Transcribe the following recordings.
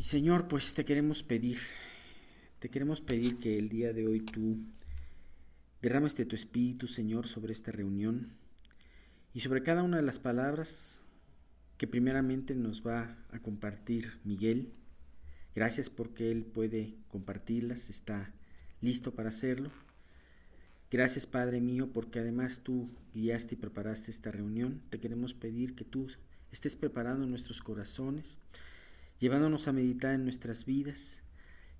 Y Señor, pues te queremos pedir que el día de hoy tú derrames de tu espíritu, Señor, sobre esta reunión y sobre cada una de las palabras que primeramente nos va a compartir Miguel. Gracias porque él puede compartirlas, está listo para hacerlo. Gracias, Padre mío, porque además tú guiaste y preparaste esta reunión. Te queremos pedir que tú estés preparando nuestros corazones, llevándonos a meditar en nuestras vidas,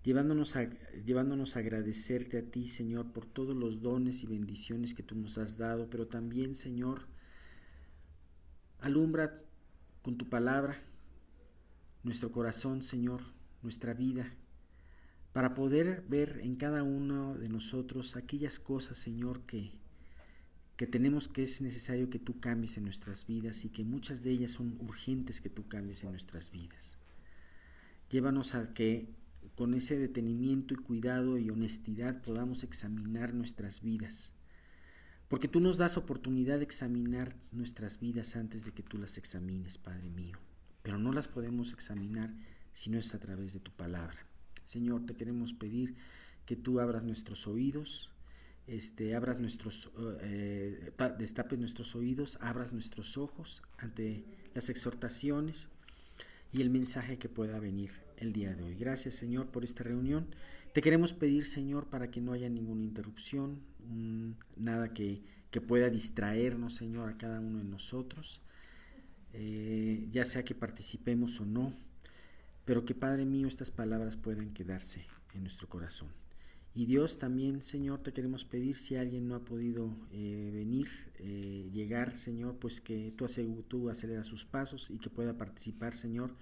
llevándonos a agradecerte a ti, Señor, por todos los dones y bendiciones que tú nos has dado, pero también, Señor, alumbra con tu palabra nuestro corazón, Señor, nuestra vida, para poder ver en cada uno de nosotros aquellas cosas, Señor, que tenemos, que es necesario que tú cambies en nuestras vidas y que muchas de ellas son urgentes que tú cambies en nuestras vidas. Llévanos a que con ese detenimiento y cuidado y honestidad podamos examinar nuestras vidas, porque tú nos das oportunidad de examinar nuestras vidas antes de que tú las examines, Padre mío, pero no las podemos examinar si no es a través de tu palabra. Señor, te queremos pedir que tú abras nuestros oídos, destapes nuestros oídos, abras nuestros ojos ante las exhortaciones y el mensaje que pueda venir el día de hoy. Gracias, Señor, por esta reunión. Te queremos pedir, Señor, para que no haya ninguna interrupción, nada que pueda distraernos, Señor, a cada uno de nosotros, ya sea que participemos o no, pero que, Padre mío, estas palabras puedan quedarse en nuestro corazón. Y Dios, también, Señor, te queremos pedir, si alguien no ha podido llegar, Señor, pues que tú aceleras sus pasos y que pueda participar, Señor,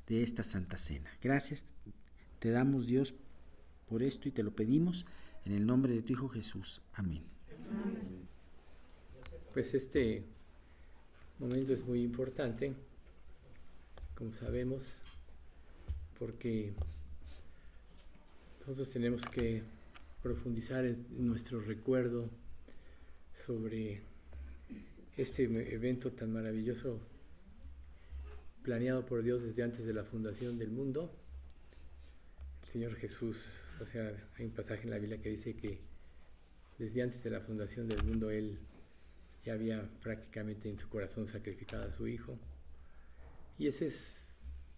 de esta Santa Cena. Gracias te damos, Dios, por esto y te lo pedimos en el nombre de tu Hijo Jesús. Amén. Pues este momento es muy importante, como sabemos, porque nosotros tenemos que profundizar en nuestro recuerdo sobre este evento tan maravilloso planeado por Dios desde antes de la fundación del mundo. El Señor Jesús, hay un pasaje en la Biblia que dice que desde antes de la fundación del mundo Él ya había prácticamente en su corazón sacrificado a su Hijo. Y ese es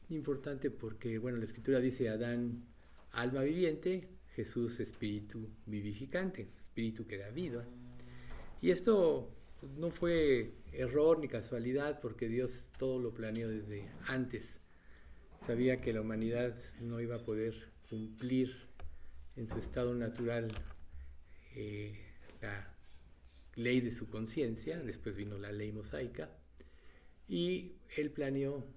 importante porque, la Escritura dice: Adán, alma viviente; Jesús, espíritu vivificante, espíritu que da vida. Y esto no fue error ni casualidad, porque Dios todo lo planeó desde antes. Sabía que la humanidad no iba a poder cumplir en su estado natural la ley de su conciencia. Después vino la ley mosaica, y Él planeó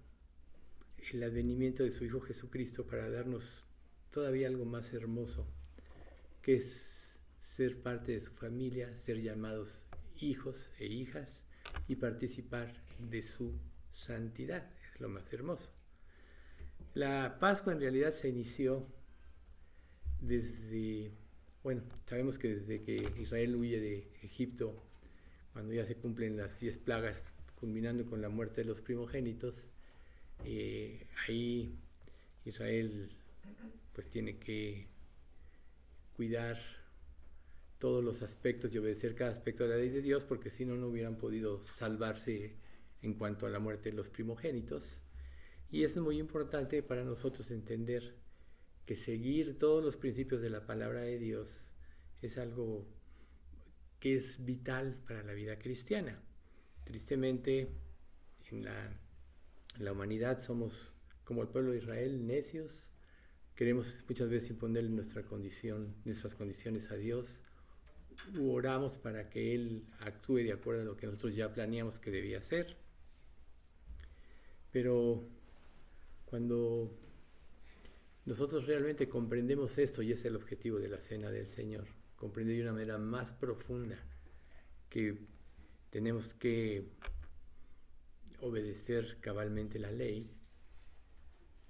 el advenimiento de su Hijo Jesucristo para darnos todavía algo más hermoso, que es ser parte de su familia, ser llamados hijos e hijas y participar de su santidad. Es lo más hermoso. La Pascua en realidad se inició sabemos que desde que Israel huye de Egipto, cuando ya se cumplen las 10 plagas, culminando con la muerte de los primogénitos, ahí Israel pues tiene que cuidar todos los aspectos y obedecer cada aspecto de la ley de Dios, porque si no, no hubieran podido salvarse en cuanto a la muerte de los primogénitos. Y eso es muy importante para nosotros entender que seguir todos los principios de la palabra de Dios es algo que es vital para la vida cristiana. Tristemente, en la humanidad somos como el pueblo de Israel, necios. Queremos muchas veces imponerle nuestras condiciones a Dios, u oramos para que Él actúe de acuerdo a lo que nosotros ya planeamos que debía hacer. Pero cuando nosotros realmente comprendemos esto, y es el objetivo de la Cena del Señor, comprender de una manera más profunda que tenemos que obedecer cabalmente la ley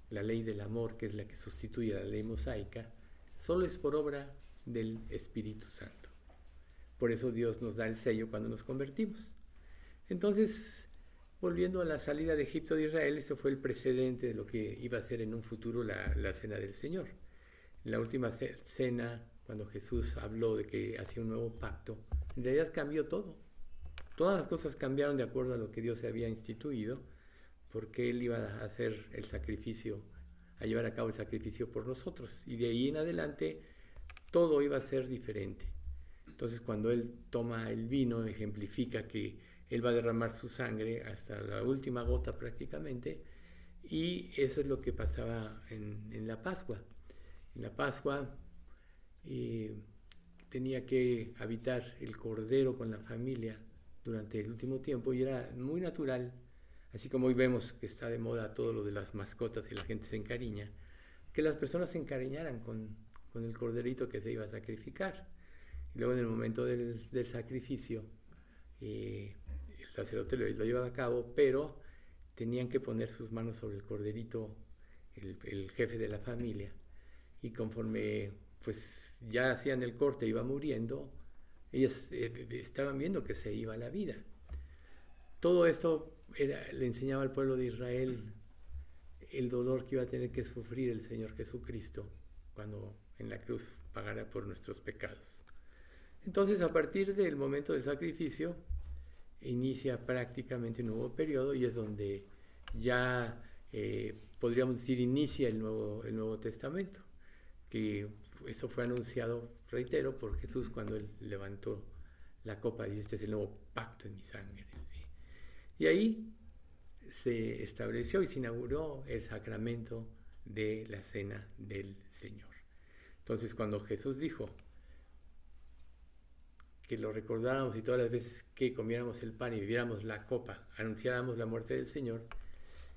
del amor, que es la que sustituye a la ley mosaica, solo es por obra del Espíritu Santo. Por eso Dios nos da el sello cuando nos convertimos. Entonces, volviendo a la salida de Egipto de Israel, ese fue el precedente de lo que iba a ser en un futuro la cena del Señor. En la última cena, cuando Jesús habló de que hacía un nuevo pacto, en realidad cambió todo. Todas las cosas cambiaron de acuerdo a lo que Dios había instituido, porque Él iba a hacer el sacrificio, a llevar a cabo el sacrificio por nosotros. Y de ahí en adelante todo iba a ser diferente. Entonces, cuando Él toma el vino, ejemplifica que Él va a derramar su sangre hasta la última gota prácticamente, y eso es lo que pasaba en la Pascua. En la Pascua tenía que habitar el Cordero con la familia durante el último tiempo, y era muy natural, así como hoy vemos que está de moda todo lo de las mascotas y la gente se encariña, que las personas se encariñaran con el corderito que se iba a sacrificar. Y luego en el momento del sacrificio, el sacerdote lo llevaba a cabo, pero tenían que poner sus manos sobre el corderito, el jefe de la familia, y conforme pues ya hacían el corte, iba muriendo, ellos estaban viendo que se iba la vida. Todo esto le enseñaba al pueblo de Israel el dolor que iba a tener que sufrir el Señor Jesucristo cuando en la cruz pagara por nuestros pecados. Entonces, a partir del momento del sacrificio, inicia prácticamente un nuevo periodo, y es donde ya podríamos decir inicia el Nuevo Testamento, que eso fue anunciado, reitero, por Jesús cuando Él levantó la copa y dice: este es el nuevo pacto en mi sangre. ¿Sí? Y ahí se estableció y se inauguró el sacramento de la Cena del Señor. Entonces, cuando Jesús dijo que lo recordáramos y todas las veces que comiéramos el pan y bebiéramos la copa, anunciáramos la muerte del Señor,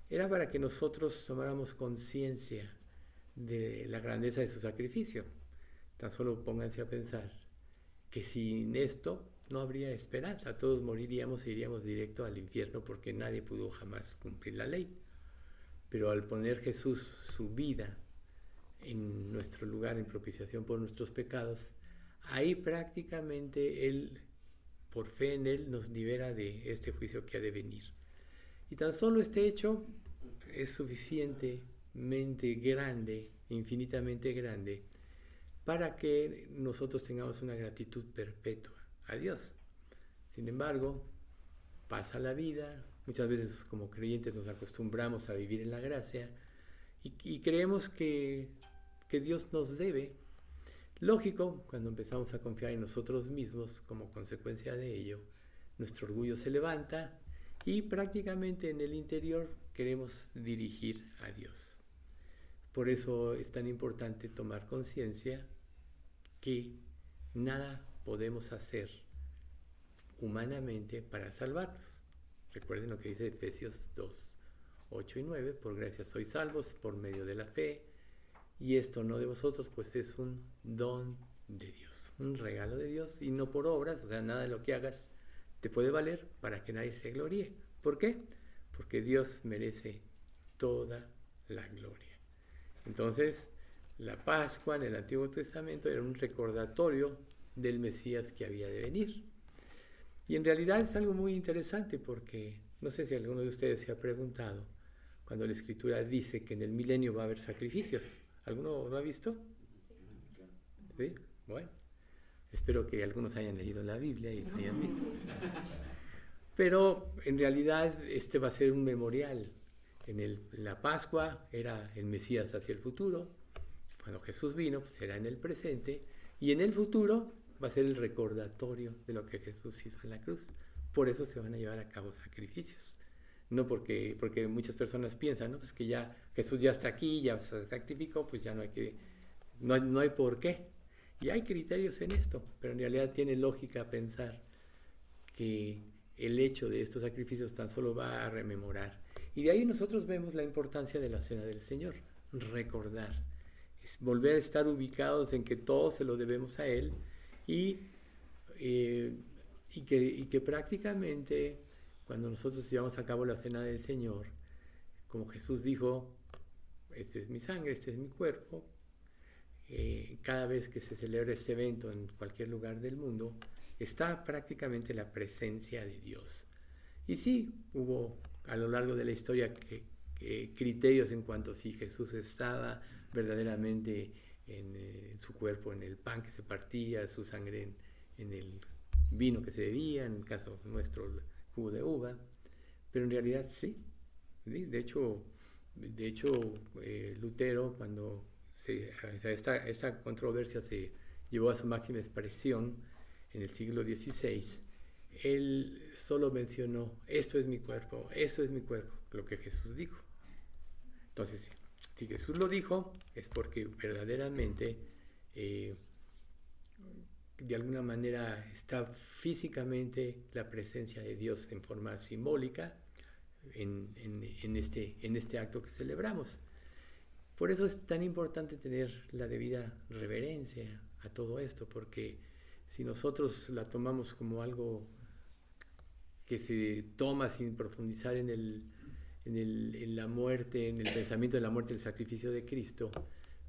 era para que nosotros tomáramos conciencia de la grandeza de su sacrificio. Tan solo pónganse a pensar que sin esto no habría esperanza, todos moriríamos e iríamos directo al infierno, porque nadie pudo jamás cumplir la ley. Pero al poner Jesús su vida en nuestro lugar, en propiciación por nuestros pecados, ahí prácticamente Él, por fe en Él, nos libera de este juicio que ha de venir. Y tan solo este hecho es suficientemente grande, infinitamente grande, para que nosotros tengamos una gratitud perpetua a Dios. Sin embargo, pasa la vida, muchas veces como creyentes nos acostumbramos a vivir en la gracia y creemos que Dios nos debe. Lógico, cuando empezamos a confiar en nosotros mismos, como consecuencia de ello, nuestro orgullo se levanta y prácticamente en el interior queremos dirigir a Dios. Por eso es tan importante tomar conciencia que nada podemos hacer humanamente para salvarnos. Recuerden lo que dice Efesios 2, 8 y 9, por gracia sois salvos por medio de la fe, y esto no de vosotros, pues es un don de Dios, un regalo de Dios, y no por obras, o sea, nada de lo que hagas te puede valer para que nadie se gloríe. ¿Por qué? Porque Dios merece toda la gloria. Entonces, la Pascua en el Antiguo Testamento era un recordatorio del Mesías que había de venir. Y en realidad es algo muy interesante, porque no sé si alguno de ustedes se ha preguntado, cuando la Escritura dice que en el milenio va a haber sacrificios, ¿alguno lo ha visto? ¿Sí? Bueno, espero que algunos hayan leído la Biblia y lo hayan visto. Pero en realidad este va a ser un memorial. En la Pascua era el Mesías hacia el futuro. Cuando Jesús vino, pues era en el presente. Y en el futuro va a ser el recordatorio de lo que Jesús hizo en la cruz. Por eso se van a llevar a cabo sacrificios. No porque muchas personas piensan, ¿no? Pues que ya Jesús ya está aquí, ya se sacrificó, pues ya no hay por qué. Y hay criterios en esto, pero en realidad tiene lógica pensar que el hecho de estos sacrificios tan solo va a rememorar. Y de ahí nosotros vemos la importancia de la Cena del Señor, recordar, es volver a estar ubicados en que todo se lo debemos a Él, y que prácticamente cuando nosotros llevamos a cabo la Cena del Señor, como Jesús dijo, esta es mi sangre, este es mi cuerpo, cada vez que se celebra este evento en cualquier lugar del mundo, está prácticamente la presencia de Dios. Y sí, hubo a lo largo de la historia criterios en cuanto a si Jesús estaba verdaderamente en su cuerpo, en el pan que se partía, su sangre en el vino que se bebía, en el caso nuestro el jugo de uva, pero en realidad sí. De hecho Lutero, cuando esta controversia se llevó a su máxima expresión en el siglo XVI, él solo mencionó: esto es mi cuerpo, lo que Jesús dijo. Entonces, si Jesús lo dijo, es porque verdaderamente de alguna manera está físicamente la presencia de Dios en forma simbólica en este acto que celebramos. Por eso es tan importante tener la debida reverencia a todo esto, porque si nosotros la tomamos como algo que se toma sin profundizar en la muerte, en el pensamiento de la muerte y el sacrificio de Cristo,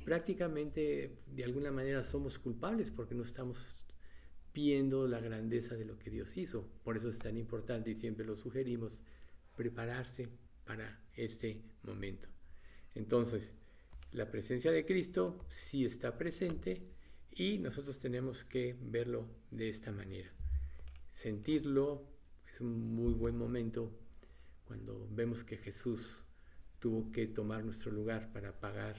prácticamente de alguna manera somos culpables porque no estamos viendo la grandeza de lo que Dios hizo. Por eso es tan importante, y siempre lo sugerimos, prepararse para este momento. Entonces, la presencia de Cristo sí está presente y nosotros tenemos que verlo de esta manera. Sentirlo es un muy buen momento cuando vemos que Jesús tuvo que tomar nuestro lugar para pagar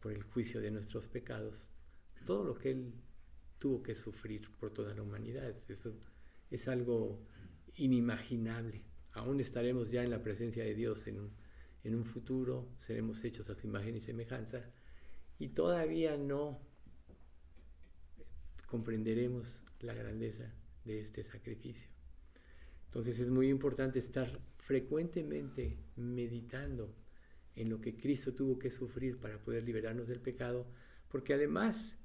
por el juicio de nuestros pecados, todo lo que Él tuvo que sufrir por toda la humanidad. Eso es algo inimaginable. Aún estaremos ya en la presencia de Dios en un futuro, seremos hechos a su imagen y semejanza, y todavía no comprenderemos la grandeza de este sacrificio. Entonces es muy importante estar frecuentemente meditando en lo que Cristo tuvo que sufrir para poder liberarnos del pecado, porque además,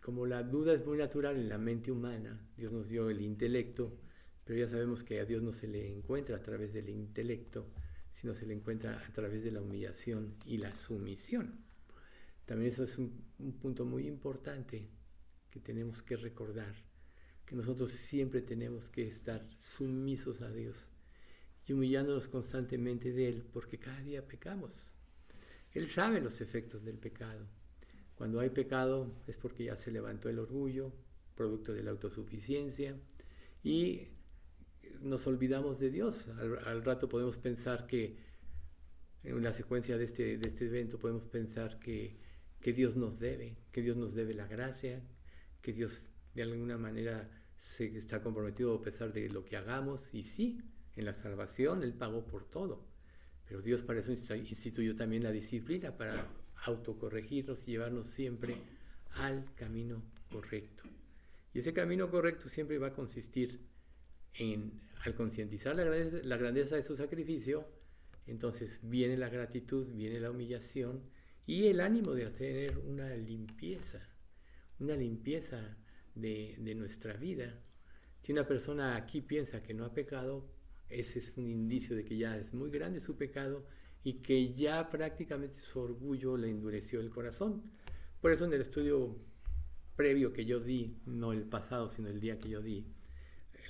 como la duda es muy natural en la mente humana, Dios nos dio el intelecto, pero ya sabemos que a Dios no se le encuentra a través del intelecto, sino se le encuentra a través de la humillación y la sumisión. También eso es un punto muy importante que tenemos que recordar, que nosotros siempre tenemos que estar sumisos a Dios y humillándonos constantemente de Él, porque cada día pecamos. Él sabe los efectos del pecado. Cuando hay pecado es porque ya se levantó el orgullo, producto de la autosuficiencia, y nos olvidamos de Dios. Al rato podemos pensar que, en la secuencia de este evento, podemos pensar que Dios nos debe, la gracia, que Dios de alguna manera se está comprometido a pesar de lo que hagamos, y sí, en la salvación Él pagó por todo, pero Dios para eso instituyó también la disciplina, para autocorregirnos y llevarnos siempre al camino correcto. Y ese camino correcto siempre va a consistir al concientizar la grandeza de su sacrificio, entonces viene la gratitud, viene la humillación y el ánimo de hacer una limpieza de nuestra vida. Si una persona aquí piensa que no ha pecado, ese es un indicio de que ya es muy grande su pecado y que ya prácticamente su orgullo le endureció el corazón. Por eso en el estudio previo que yo di, no el pasado, sino el día que yo di,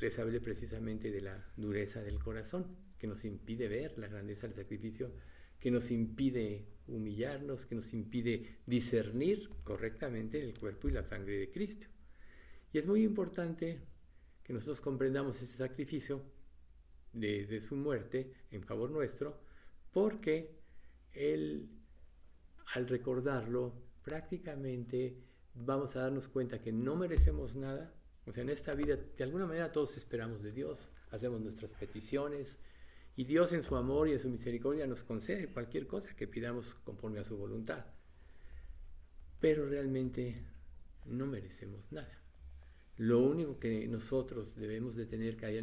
les hablé precisamente de la dureza del corazón, que nos impide ver la grandeza del sacrificio, que nos impide humillarnos, que nos impide discernir correctamente el cuerpo y la sangre de Cristo. Y es muy importante que nosotros comprendamos ese sacrificio de su muerte en favor nuestro, porque Él, al recordarlo, prácticamente vamos a darnos cuenta que no merecemos nada. O sea, en esta vida, de alguna manera, todos esperamos de Dios, hacemos nuestras peticiones, y Dios en su amor y en su misericordia nos concede cualquier cosa que pidamos conforme a su voluntad. Pero realmente no merecemos nada. Lo único que nosotros debemos de tener cada día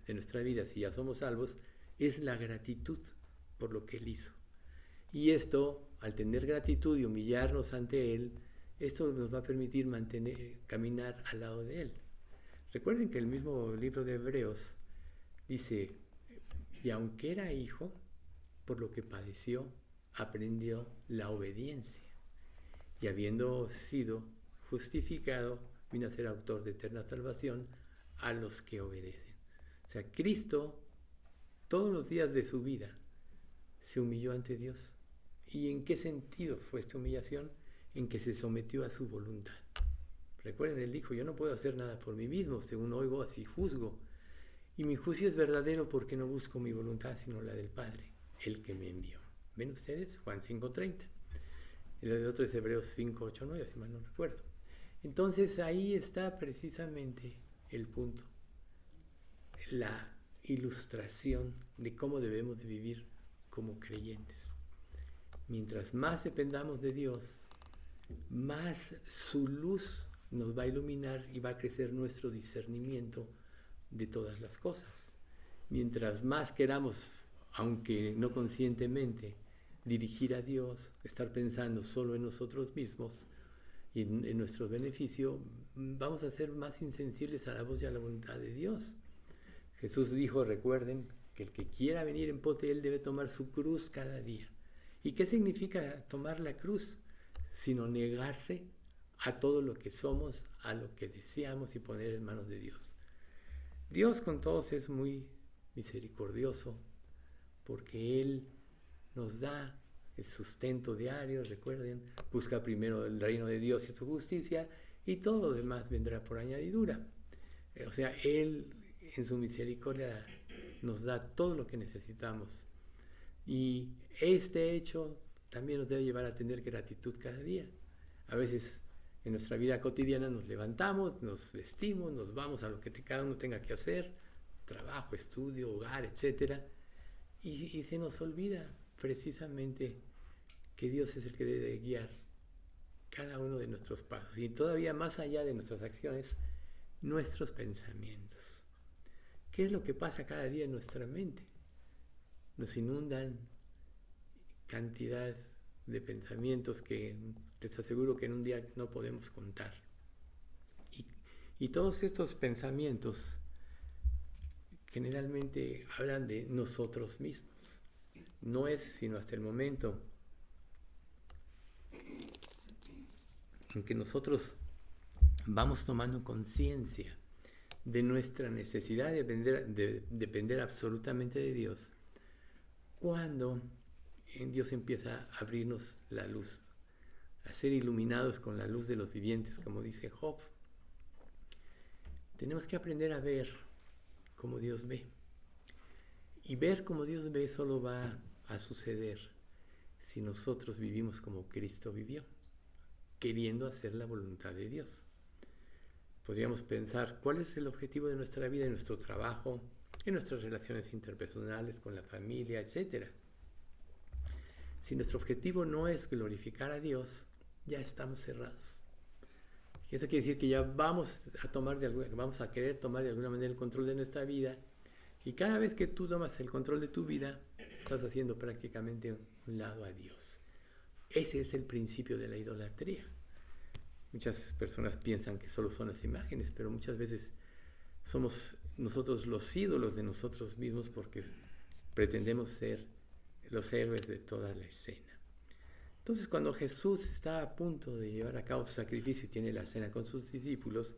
de nuestra vida, si ya somos salvos, es la gratitud por lo que Él hizo. Y esto, al tener gratitud y humillarnos ante Él, esto nos va a permitir caminar al lado de Él. Recuerden que el mismo libro de Hebreos dice: y aunque era hijo, por lo que padeció, aprendió la obediencia. Y habiendo sido justificado, vino a ser autor de eterna salvación a los que obedecen. O sea, Cristo, todos los días de su vida se humilló ante Dios. ¿Y en qué sentido fue esta humillación? En que se sometió a su voluntad. Recuerden, él dijo, yo no puedo hacer nada por mí mismo, según oigo, así juzgo. Y mi juicio es verdadero porque no busco mi voluntad, sino la del Padre, el que me envió. ¿Ven ustedes? Juan 5:30. El otro es Hebreos 5:8-9, si mal no recuerdo. Entonces ahí está precisamente el punto, la ilustración de cómo debemos de vivir como creyentes. Mientras más dependamos de Dios, más su luz nos va a iluminar y va a crecer nuestro discernimiento de todas las cosas. Mientras más queramos, aunque no conscientemente, dirigir a Dios, estar pensando solo en nosotros mismos y en nuestro beneficio, vamos a ser más insensibles a la voz y a la voluntad de Dios. Jesús dijo, recuerden, que el que quiera venir en pos de él debe tomar su cruz cada día. ¿Y qué significa tomar la cruz? Sino negarse a todo lo que somos, a lo que deseamos y poner en manos de Dios. Dios con todos es muy misericordioso porque Él nos da el sustento diario, recuerden, busca primero el reino de Dios y su justicia y todo lo demás vendrá por añadidura. O sea, Él en su misericordia nos da todo lo que necesitamos. Y este hecho también nos debe llevar a tener gratitud cada día. A veces en nuestra vida cotidiana nos levantamos, nos vestimos, nos vamos a lo que cada uno tenga que hacer, trabajo, estudio, hogar, etc. Y se nos olvida precisamente que Dios es el que debe guiar cada uno de nuestros pasos y todavía más allá de nuestras acciones, nuestros pensamientos. ¿Qué es lo que pasa cada día en nuestra mente? Nos inundan cantidad de pensamientos que les aseguro que en un día no podemos contar. Y todos estos pensamientos generalmente hablan de nosotros mismos. No es sino hasta el momento en que nosotros vamos tomando conciencia de nuestra necesidad de depender absolutamente de Dios, cuando Dios empieza a abrirnos la luz, a ser iluminados con la luz de los vivientes, como dice Job. Tenemos que aprender a ver como Dios ve. Y ver como Dios ve solo va a suceder si nosotros vivimos como Cristo vivió, queriendo hacer la voluntad de Dios. Podríamos pensar, ¿cuál es el objetivo de nuestra vida, en nuestro trabajo, en nuestras relaciones interpersonales, con la familia, etcétera? Si nuestro objetivo no es glorificar a Dios, ya estamos cerrados. Y eso quiere decir que ya vamos a querer tomar de alguna manera el control de nuestra vida. Y cada vez que tú tomas el control de tu vida, estás haciendo prácticamente un lado a Dios. Ese es el principio de la idolatría. Muchas personas piensan que solo son las imágenes, pero muchas veces somos nosotros los ídolos de nosotros mismos porque pretendemos ser los héroes de toda la escena. Entonces, cuando Jesús está a punto de llevar a cabo su sacrificio y tiene la cena con sus discípulos,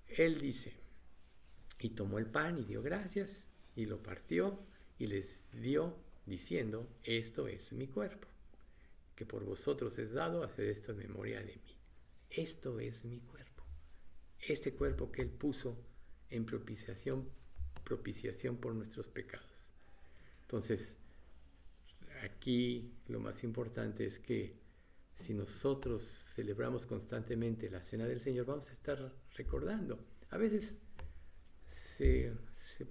Él dice, y tomó el pan y dio gracias, y lo partió y les dio, diciendo, esto es mi cuerpo, que por vosotros es dado, haced esto en memoria de mí. Esto es mi cuerpo. Este cuerpo que Él puso en propiciación por nuestros pecados. Entonces, aquí lo más importante es que si nosotros celebramos constantemente la Cena del Señor, vamos a estar recordando. A veces se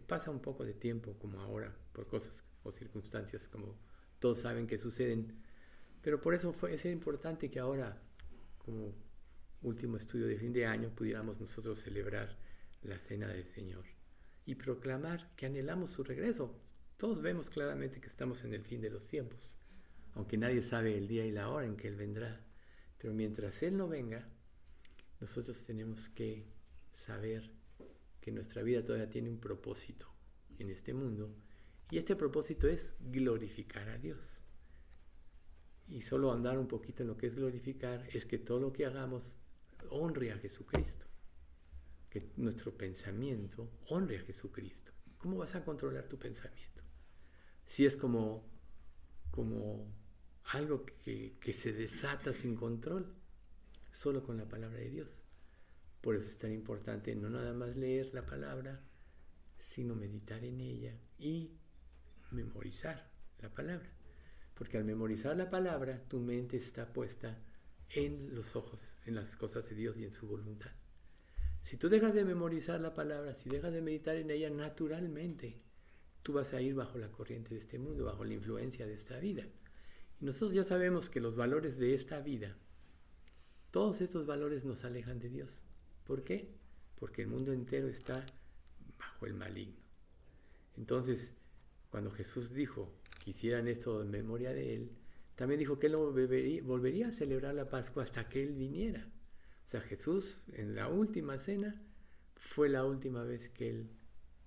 pasa un poco de tiempo, como ahora, por cosas o circunstancias, como todos saben que suceden, pero por eso es importante que ahora, como último estudio de fin de año, pudiéramos nosotros celebrar la Cena del Señor y proclamar que anhelamos su regreso. Todos vemos claramente que estamos en el fin de los tiempos, aunque nadie sabe el día y la hora en que Él vendrá. Pero mientras Él no venga, nosotros tenemos que saber que nuestra vida todavía tiene un propósito en este mundo, y este propósito es glorificar a Dios. Y solo andar un poquito en lo que es glorificar es que todo lo que hagamos honre a Jesucristo, que nuestro pensamiento honre a Jesucristo. ¿Cómo vas a controlar tu pensamiento? sí es como algo que se desata sin control, solo con la palabra de Dios. Por eso es tan importante no nada más leer la palabra, sino meditar en ella y memorizar la palabra. Porque al memorizar la palabra, tu mente está puesta en los ojos, en las cosas de Dios y en su voluntad. Si tú dejas de memorizar la palabra, si dejas de meditar en ella, naturalmente tú vas a ir bajo la corriente de este mundo, bajo la influencia de esta vida. Y nosotros ya sabemos que los valores de esta vida, todos estos valores nos alejan de Dios. ¿Por qué? Porque el mundo entero está bajo el maligno. Entonces, cuando Jesús dijo que hicieran esto en memoria de Él, también dijo que Él no volvería a celebrar la Pascua hasta que Él viniera. O sea, Jesús en la última cena fue la última vez que Él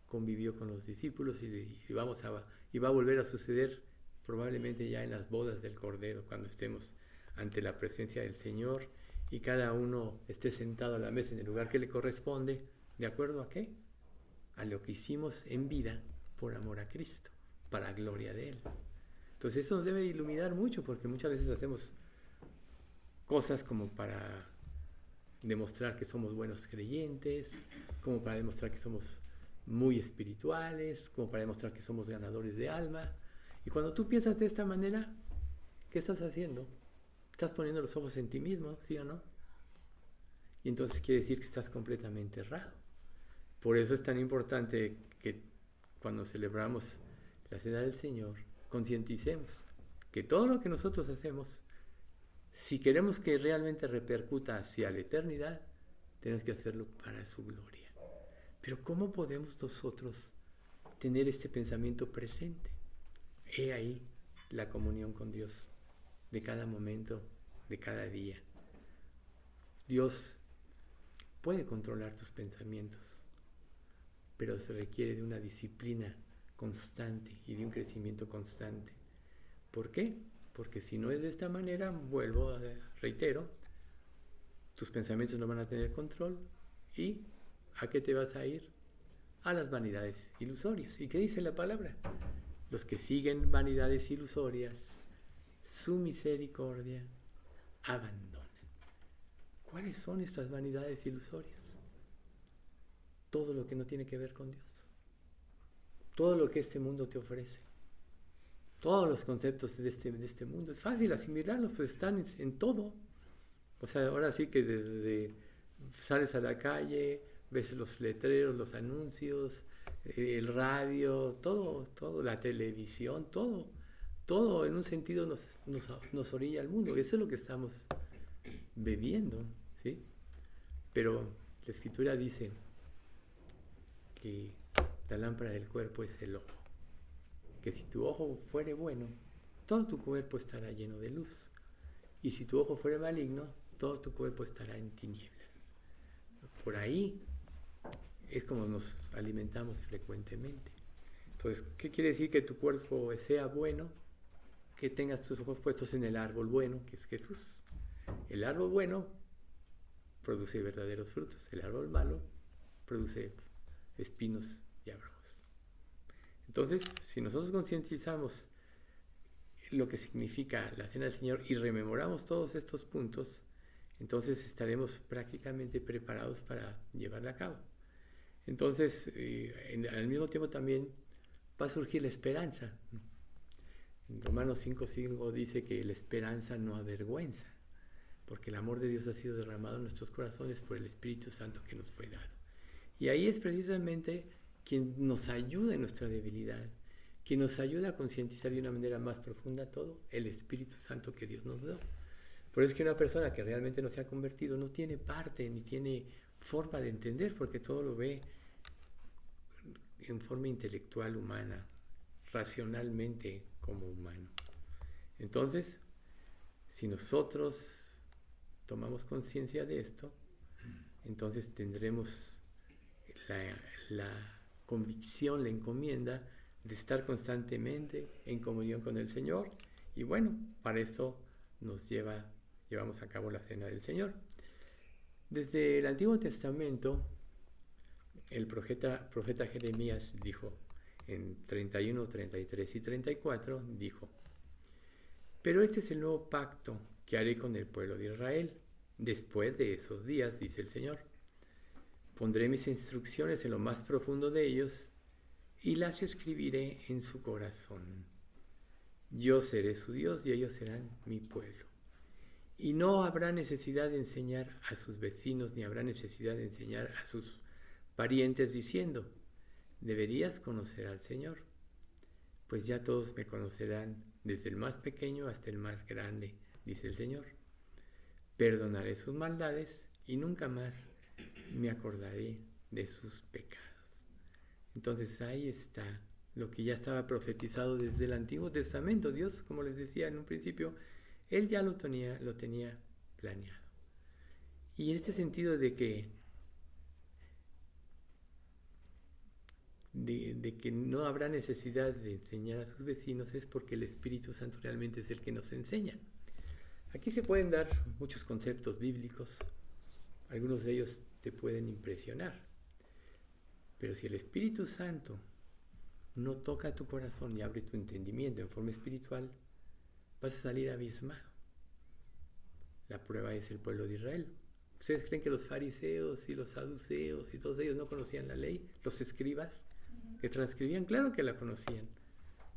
convivió con los discípulos y va a volver a suceder probablemente ya en las bodas del Cordero, cuando estemos ante la presencia del Señor y cada uno esté sentado a la mesa en el lugar que le corresponde, ¿de acuerdo a qué? A lo que hicimos en vida por amor a Cristo, para gloria de Él. Entonces eso nos debe iluminar mucho, porque muchas veces hacemos cosas como para demostrar que somos buenos creyentes, como para demostrar que somos muy espirituales, como para demostrar que somos ganadores de alma. Y cuando tú piensas de esta manera, ¿qué estás haciendo? Estás poniendo los ojos en ti mismo, ¿sí o no? Y entonces quiere decir que estás completamente errado. Por eso es tan importante que cuando celebramos la Cena del Señor, concienticemos que todo lo que nosotros hacemos, si queremos que realmente repercuta hacia la eternidad, tenemos que hacerlo para su gloria. Pero ¿cómo podemos nosotros tener este pensamiento presente? He ahí la comunión con Dios de cada momento, de cada día. Dios puede controlar tus pensamientos, pero se requiere de una disciplina constante y de un crecimiento constante. ¿Por qué? Porque si no es de esta manera, reitero, tus pensamientos no van a tener control. ¿Y a qué te vas a ir? A las vanidades ilusorias. ¿Y qué dice la palabra? Los que siguen vanidades ilusorias, su misericordia abandonan. ¿Cuáles son estas vanidades ilusorias? Todo lo que no tiene que ver con Dios. Todo lo que este mundo te ofrece. Todos los conceptos de este mundo. Es fácil asimilarlos, pues están en todo. O sea, ahora sí que desde sales a la calle, ves los letreros, los anuncios, el radio, todo, la televisión, todo en un sentido nos orilla al mundo. Y eso es lo que estamos bebiendo, ¿sí? Pero la Escritura dice que la lámpara del cuerpo es el ojo. Que si tu ojo fuere bueno, todo tu cuerpo estará lleno de luz. Y si tu ojo fuere maligno, todo tu cuerpo estará en tinieblas. Por ahí es como nos alimentamos frecuentemente. Entonces, ¿qué quiere decir? Que tu cuerpo sea bueno, que tengas tus ojos puestos en el árbol bueno, que es Jesús. El árbol bueno produce verdaderos frutos. El árbol malo produce espinos y abrojos. Entonces, si nosotros concientizamos lo que significa la Cena del Señor y rememoramos todos estos puntos, entonces estaremos prácticamente preparados para llevarla a cabo. Entonces, al mismo tiempo también va a surgir la esperanza. En Romanos 5:5 dice que la esperanza no avergüenza, porque el amor de Dios ha sido derramado en nuestros corazones por el Espíritu Santo que nos fue dado. Y ahí es precisamente quien nos ayuda en nuestra debilidad, quien nos ayuda a concientizar de una manera más profunda todo, el Espíritu Santo que Dios nos da. Por eso es que una persona que realmente no se ha convertido no tiene parte ni tiene forma de entender, porque todo lo ve en forma intelectual humana, racionalmente como humano. Entonces, si nosotros tomamos conciencia de esto, entonces tendremos la convicción, la encomienda de estar constantemente en comunión con el Señor. Y bueno, para eso llevamos a cabo la Cena del Señor. Desde el Antiguo Testamento, el profeta Jeremías dijo: en 31, 33 y 34, dijo: pero este es el nuevo pacto que haré con el pueblo de Israel. Después de esos días, dice el Señor, pondré mis instrucciones en lo más profundo de ellos y las escribiré en su corazón. Yo seré su Dios y ellos serán mi pueblo. Y no habrá necesidad de enseñar a sus vecinos, ni habrá necesidad de enseñar a sus parientes diciendo: deberías conocer al Señor, pues ya todos me conocerán, desde el más pequeño hasta el más grande, dice el Señor. Perdonaré sus maldades y nunca más me acordaré de sus pecados. Entonces ahí está lo que ya estaba profetizado desde el Antiguo Testamento. Dios, como les decía en un principio, Él ya lo tenía planeado. Y en este sentido de que no habrá necesidad de enseñar a sus vecinos, es porque el Espíritu Santo realmente es el que nos enseña. Aquí se pueden dar muchos conceptos bíblicos, algunos de ellos te pueden impresionar, pero si el Espíritu Santo no toca tu corazón y abre tu entendimiento en forma espiritual, vas a salir abismado. La prueba es el pueblo de Israel. ¿Ustedes creen que los fariseos y los saduceos y todos ellos no conocían la ley? Los escribas que transcribían, claro que la conocían.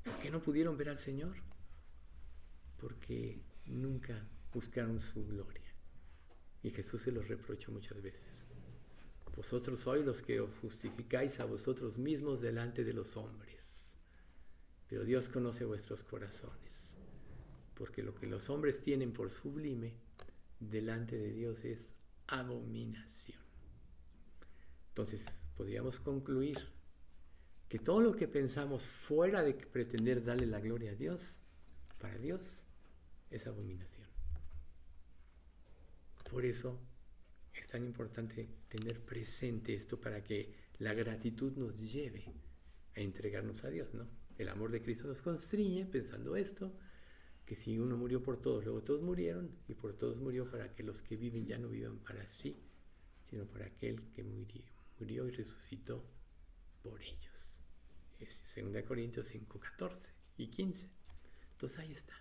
¿Por qué no pudieron ver al Señor? Porque nunca buscaron su gloria. Y Jesús se los reprochó muchas veces. Vosotros sois los que os justificáis a vosotros mismos delante de los hombres. Pero Dios conoce vuestros corazones. Porque lo que los hombres tienen por sublime, delante de Dios es abominación. Entonces, podríamos concluir que todo lo que pensamos fuera de pretender darle la gloria a Dios, para Dios es abominación. Por eso es tan importante tener presente esto, para que la gratitud nos lleve a entregarnos a Dios, ¿no? El amor de Cristo nos constriñe pensando esto, que si uno murió por todos, luego todos murieron, y por todos murió para que los que viven ya no vivan para sí, sino para aquel que murió y resucitó por ellos. Es 2 Corintios 5, 14 y 15. Entonces ahí está.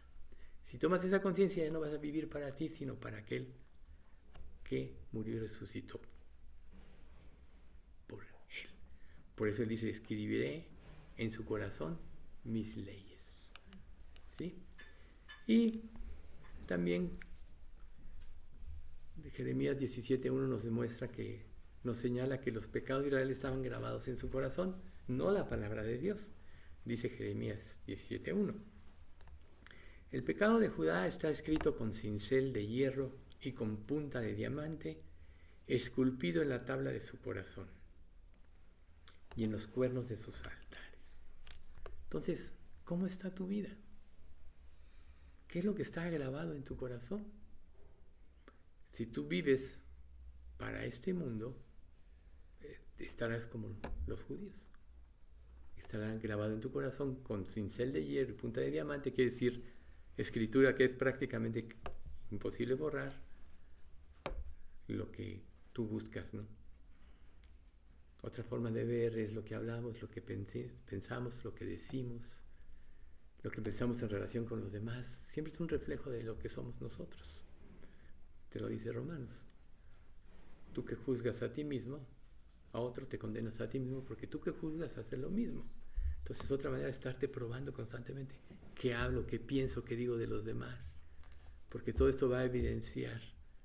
Si tomas esa conciencia, ya no vas a vivir para ti, sino para aquel que murió y resucitó por él. Por eso él dice: escribiré en su corazón mis leyes. ¿Sí? Y también Jeremías 17:1 nos demuestra nos señala que los pecados de Israel estaban grabados en su corazón, no la palabra de Dios. Dice Jeremías 17:1: el pecado de Judá está escrito con cincel de hierro y con punta de diamante, esculpido en la tabla de su corazón y en los cuernos de sus altares. Entonces, ¿cómo está tu vida? ¿Qué es lo que está grabado en tu corazón? Si tú vives para este mundo, estarás como los judíos. Estará grabado en tu corazón con cincel de hierro y punta de diamante, quiere decir escritura que es prácticamente imposible borrar lo que tú buscas, ¿no? Otra forma de ver es lo que hablamos, lo que pensamos, lo que decimos, lo que pensamos en relación con los demás. Siempre es un reflejo de lo que somos nosotros. Te lo dice Romanos. Tú que juzgas a ti mismo, a otro te condenas a ti mismo, porque tú que juzgas haces lo mismo. Entonces, otra manera de estarte probando constantemente qué hablo, qué pienso, qué digo de los demás, porque todo esto va a evidenciar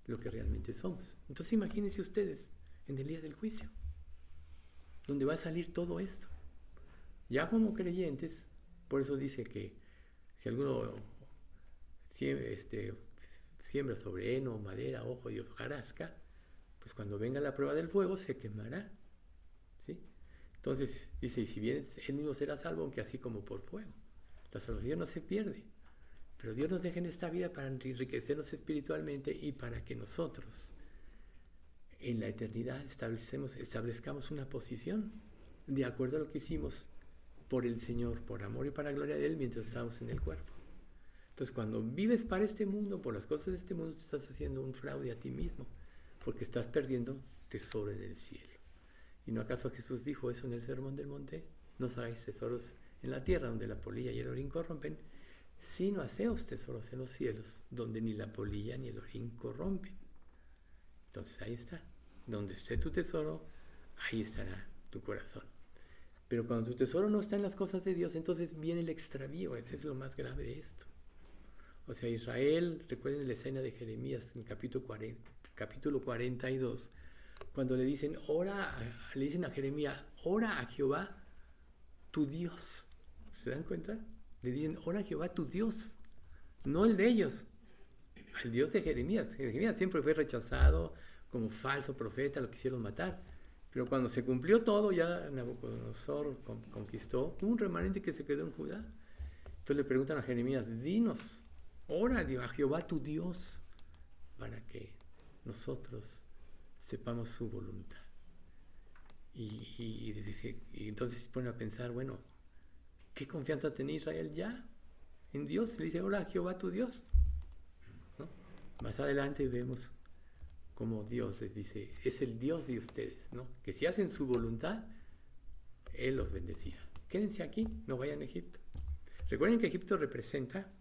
lo que realmente somos. Entonces, imagínense ustedes en el día del juicio, donde va a salir todo esto. Ya como creyentes, por eso dice que si alguno siembra sobre heno, madera, hojo y hojarasca, pues cuando venga la prueba del fuego se quemará. ¿Sí? Entonces dice: y si bien él mismo será salvo, aunque así como por fuego. La salvación no se pierde, pero Dios nos deja en esta vida para enriquecernos espiritualmente y para que nosotros en la eternidad establezcamos una posición de acuerdo a lo que hicimos por el Señor, por amor y para la gloria de Él mientras estamos en el cuerpo. Entonces, cuando vives para este mundo, por las cosas de este mundo, te estás haciendo un fraude a ti mismo, porque estás perdiendo tesoro del cielo. ¿Y no acaso Jesús dijo eso en el Sermón del Monte? no os hagáis tesoros en la tierra, donde la polilla y el orín corrompen, sino haceos tesoros en los cielos, donde ni la polilla ni el orín corrompen. Entonces ahí está. Donde esté tu tesoro, ahí estará tu corazón. Pero cuando tu tesoro no está en las cosas de Dios, entonces viene el extravío. Ese es lo más grave de esto. O sea, Israel, recuerden la escena de Jeremías en el capítulo 42, cuando le dicen a Jeremías, ora a Jehová tu Dios. ¿Se dan cuenta? Le dicen, ora a Jehová tu Dios, no el de ellos, al Dios de Jeremías. Jeremías siempre fue rechazado como falso profeta, lo quisieron matar. Pero cuando se cumplió todo, ya Nabucodonosor conquistó, hubo un remanente que se quedó en Judá. Entonces le preguntan a Jeremías, dinos, ora a Jehová tu Dios, para que nosotros sepamos su voluntad. Y entonces se pone a pensar, bueno, ¿qué confianza tenía Israel ya en Dios? Le dice, ora a Jehová tu Dios, ¿no? Más adelante vemos cómo Dios les dice, es el Dios de ustedes, ¿no? Que si hacen su voluntad, Él los bendecirá. Quédense aquí, no vayan a Egipto. Recuerden que Egipto representa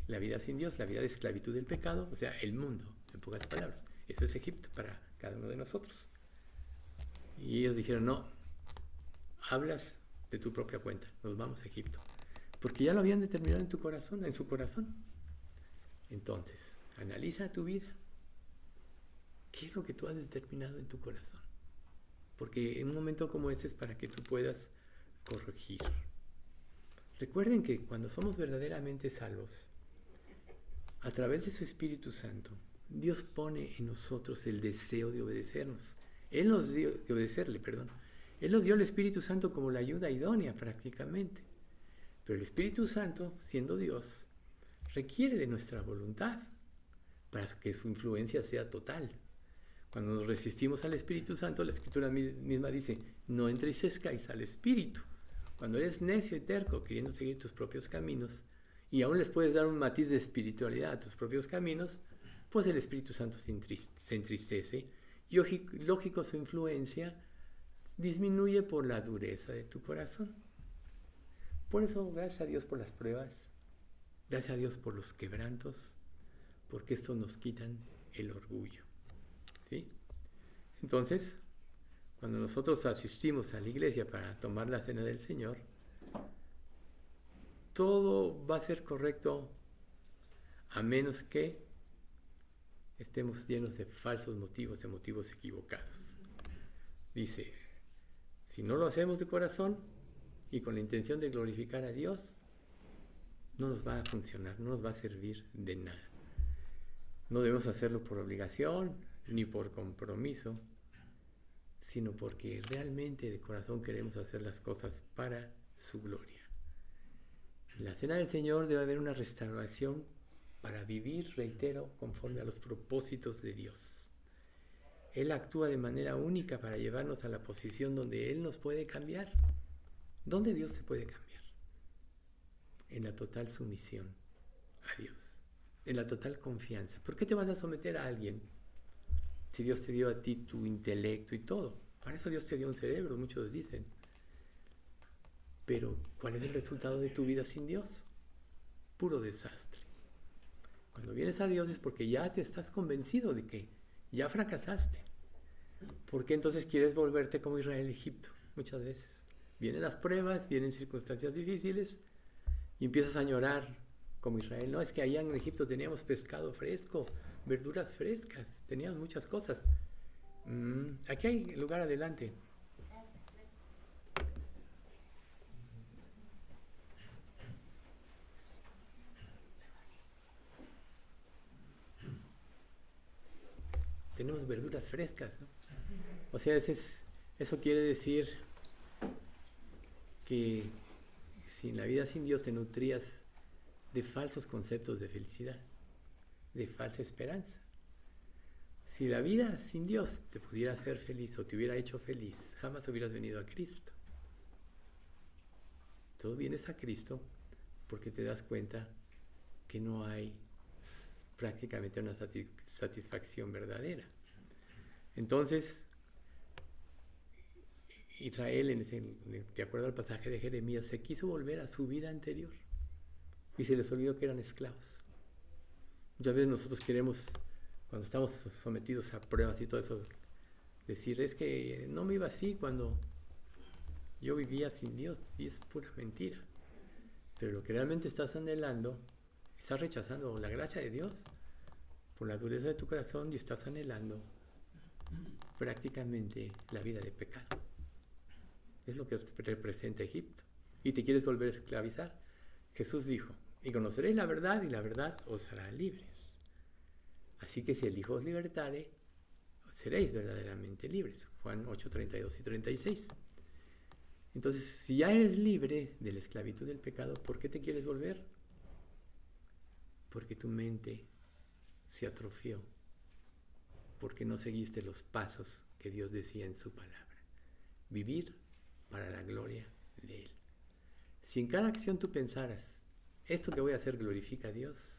la vida sin Dios, la vida de esclavitud del pecado, o sea, el mundo, en pocas palabras. Eso es Egipto para cada uno de nosotros. Y ellos dijeron, no, hablas de tu propia cuenta, nos vamos a Egipto. Porque ya lo habían determinado en tu corazón, en su corazón. Entonces, analiza tu vida. ¿Qué es lo que tú has determinado en tu corazón? Porque en un momento como este es para que tú puedas corregir. Recuerden que cuando somos verdaderamente salvos, a través de su Espíritu Santo, Dios pone en nosotros el deseo de obedecernos. Él nos dio, de obedecerle, perdón. Él nos dio el Espíritu Santo como la ayuda idónea prácticamente. Pero el Espíritu Santo, siendo Dios, requiere de nuestra voluntad para que su influencia sea total. Cuando nos resistimos al Espíritu Santo, la Escritura misma dice, no entristezcáis al Espíritu. Cuando eres necio y terco, queriendo seguir tus propios caminos, y aún les puedes dar un matiz de espiritualidad a tus propios caminos, pues el Espíritu Santo se entristece, y lógico su influencia disminuye por la dureza de tu corazón. Por eso, gracias a Dios por las pruebas, gracias a Dios por los quebrantos, porque estos nos quitan el orgullo. ¿Sí? Entonces, cuando nosotros asistimos a la iglesia para tomar la cena del Señor, todo va a ser correcto a menos que estemos llenos de falsos motivos, de motivos equivocados. Dice, si no lo hacemos de corazón y con la intención de glorificar a Dios, no nos va a funcionar, no nos va a servir de nada. No debemos hacerlo por obligación ni por compromiso, sino porque realmente de corazón queremos hacer las cosas para su gloria. En la cena del Señor debe haber una restauración para vivir, reitero, conforme a los propósitos de Dios. Él actúa de manera única para llevarnos a la posición donde Él nos puede cambiar. ¿Dónde Dios te puede cambiar? En la total sumisión a Dios, en la total confianza. ¿Por qué te vas a someter a alguien si Dios te dio a ti tu intelecto y todo? Para eso Dios te dio un cerebro, muchos dicen. Pero, ¿cuál es el resultado de tu vida sin Dios? Puro desastre. Cuando vienes a Dios es porque ya te estás convencido de que ya fracasaste. ¿Por qué entonces quieres volverte como Israel a Egipto? Muchas veces. Vienen las pruebas, vienen circunstancias difíciles y empiezas a llorar como Israel. No, es que allá en Egipto teníamos pescado fresco, verduras frescas, teníamos muchas cosas. Aquí hay lugar adelante. Tenemos verduras frescas, ¿no? O sea, eso quiere decir que si en la vida sin Dios te nutrías de falsos conceptos de felicidad, de falsa esperanza. Si la vida sin Dios te pudiera hacer feliz o te hubiera hecho feliz, jamás hubieras venido a Cristo. Tú vienes a Cristo porque te das cuenta que no hay prácticamente una satisfacción verdadera. Entonces, Israel, de acuerdo al pasaje de Jeremías, se quiso volver a su vida anterior y se les olvidó que eran esclavos. Muchas veces nosotros queremos, cuando estamos sometidos a pruebas y todo eso, decir, es que no me iba así cuando yo vivía sin Dios, y es pura mentira. Pero lo que realmente estás anhelando, estás rechazando la gracia de Dios por la dureza de tu corazón y estás anhelando prácticamente la vida de pecado. Es lo que representa Egipto. Y te quieres volver a esclavizar. Jesús dijo, y conoceréis la verdad y la verdad os hará libres. Así que si el Hijo os libertare, seréis verdaderamente libres. Juan 8, 32 y 36. Entonces, si ya eres libre de la esclavitud del pecado, ¿por qué te quieres volver? Porque tu mente se atrofió, porque no seguiste los pasos que Dios decía en su palabra. Vivir para la gloria de Él. Si en cada acción tú pensaras, esto que voy a hacer glorifica a Dios,